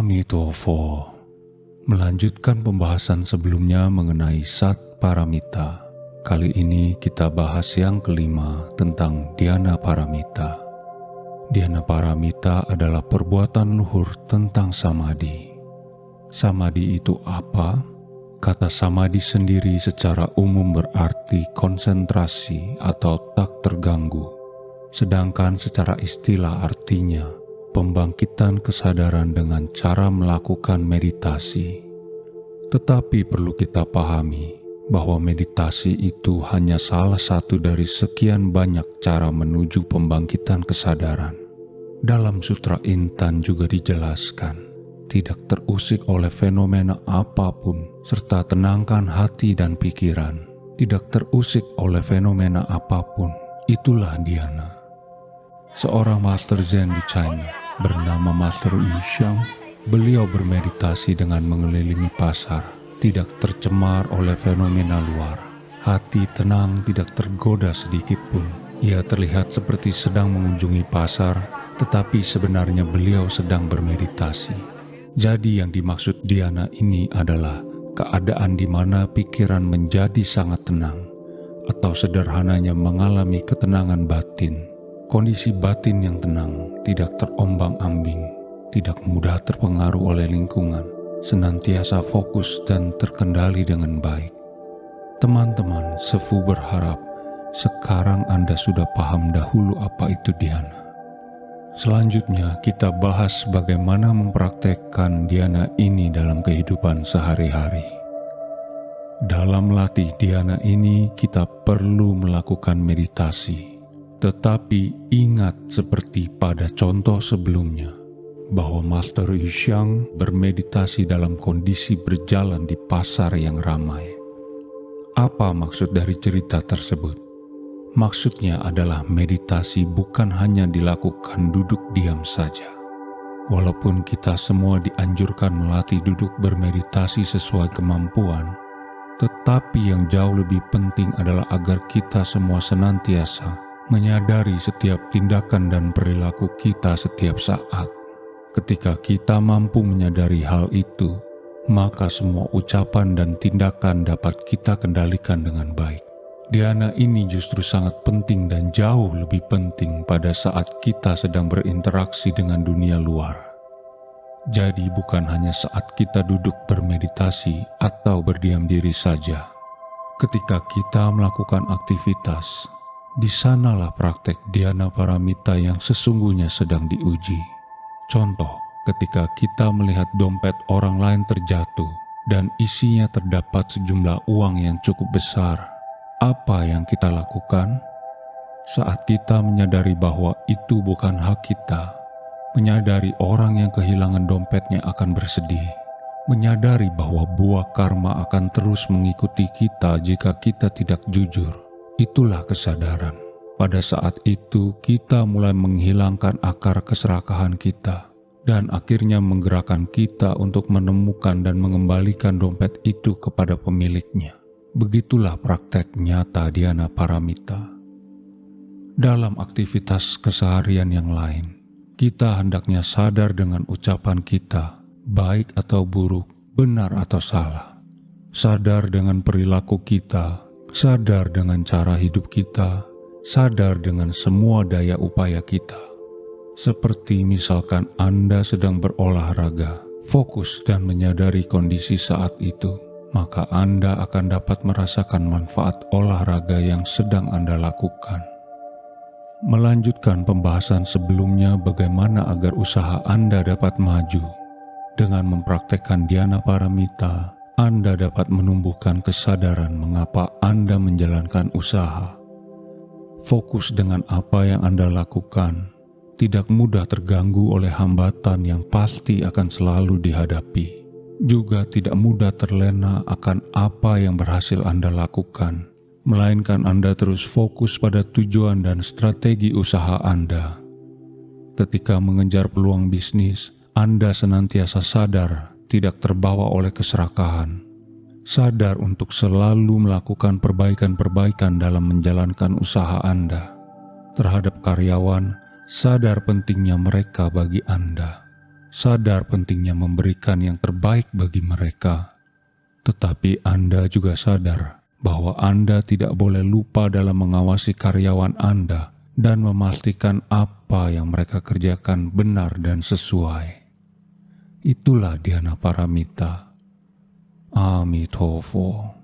Amitofo. Melanjutkan pembahasan sebelumnya mengenai Sat Paramita. Kali ini kita bahas yang kelima tentang Dhyana Paramita. Dhyana Paramita adalah perbuatan luhur tentang samadhi. Samadhi itu apa? Kata samadhi sendiri secara umum berarti konsentrasi atau tak terganggu. Sedangkan secara istilah artinya pembangkitan kesadaran dengan cara melakukan meditasi. Tetapi perlu kita pahami bahwa meditasi itu hanya salah satu dari sekian banyak cara menuju pembangkitan kesadaran. Dalam Sutra Intan juga dijelaskan, tidak terusik oleh fenomena apapun, serta tenangkan hati dan pikiran. Tidak terusik oleh fenomena apapun, itulah dhyana. Seorang Master Zen di China bernama Master Yu Xiang, beliau bermeditasi dengan mengelilingi pasar, tidak tercemar oleh fenomena luar. Hati tenang, tidak tergoda sedikit pun. Ia terlihat seperti sedang mengunjungi pasar, tetapi sebenarnya beliau sedang bermeditasi. Jadi yang dimaksud dhyana ini adalah keadaan di mana pikiran menjadi sangat tenang, atau sederhananya mengalami ketenangan batin. Kondisi batin yang tenang, tidak terombang-ambing, tidak mudah terpengaruh oleh lingkungan, senantiasa fokus dan terkendali dengan baik. Teman-teman, Sefu berharap sekarang Anda sudah paham dahulu apa itu dhyana. Selanjutnya kita bahas bagaimana mempraktekkan dhyana ini dalam kehidupan sehari-hari. Dalam latih dhyana ini kita perlu melakukan meditasi. Tetapi ingat seperti pada contoh sebelumnya, bahwa Master Yu Xiang bermeditasi dalam kondisi berjalan di pasar yang ramai. Apa maksud dari cerita tersebut? Maksudnya adalah meditasi bukan hanya dilakukan duduk diam saja. Walaupun kita semua dianjurkan melatih duduk bermeditasi sesuai kemampuan, tetapi yang jauh lebih penting adalah agar kita semua senantiasa menyadari setiap tindakan dan perilaku kita setiap saat. Ketika kita mampu menyadari hal itu, maka semua ucapan dan tindakan dapat kita kendalikan dengan baik. Dhyana ini justru sangat penting dan jauh lebih penting pada saat kita sedang berinteraksi dengan dunia luar. Jadi bukan hanya saat kita duduk bermeditasi atau berdiam diri saja. Ketika kita melakukan aktivitas, di sanalah praktek dhyana paramita yang sesungguhnya sedang diuji. Contoh, ketika kita melihat dompet orang lain terjatuh dan isinya terdapat sejumlah uang yang cukup besar, apa yang kita lakukan? Saat kita menyadari bahwa itu bukan hak kita, menyadari orang yang kehilangan dompetnya akan bersedih, menyadari bahwa buah karma akan terus mengikuti kita jika kita tidak jujur, itulah kesadaran. Pada saat itu kita mulai menghilangkan akar keserakahan kita dan akhirnya menggerakkan kita untuk menemukan dan mengembalikan dompet itu kepada pemiliknya. Begitulah praktek nyata dhyana paramita. Dalam aktivitas keseharian yang lain, kita hendaknya sadar dengan ucapan kita, baik atau buruk, benar atau salah. Sadar dengan perilaku kita, sadar dengan cara hidup kita, sadar dengan semua daya upaya kita. Seperti misalkan Anda sedang berolahraga, fokus dan menyadari kondisi saat itu, maka Anda akan dapat merasakan manfaat olahraga yang sedang Anda lakukan. Melanjutkan pembahasan sebelumnya bagaimana agar usaha Anda dapat maju. Dengan mempraktekkan dhyana paramita, Anda dapat menumbuhkan kesadaran mengapa Anda menjalankan usaha. Fokus dengan apa yang Anda lakukan, tidak mudah terganggu oleh hambatan yang pasti akan selalu dihadapi. Juga tidak mudah terlena akan apa yang berhasil Anda lakukan, melainkan Anda terus fokus pada tujuan dan strategi usaha Anda. Ketika mengejar peluang bisnis, Anda senantiasa sadar, tidak terbawa oleh keserakahan. Sadar untuk selalu melakukan perbaikan-perbaikan dalam menjalankan usaha Anda. Terhadap karyawan, sadar pentingnya mereka bagi Anda. sadar pentingnya memberikan yang terbaik bagi mereka. Tetapi Anda juga sadar bahwa Anda tidak boleh lupa dalam mengawasi karyawan Anda dan memastikan apa yang mereka kerjakan benar dan sesuai. Itulah dhyana paramita. Amitofo.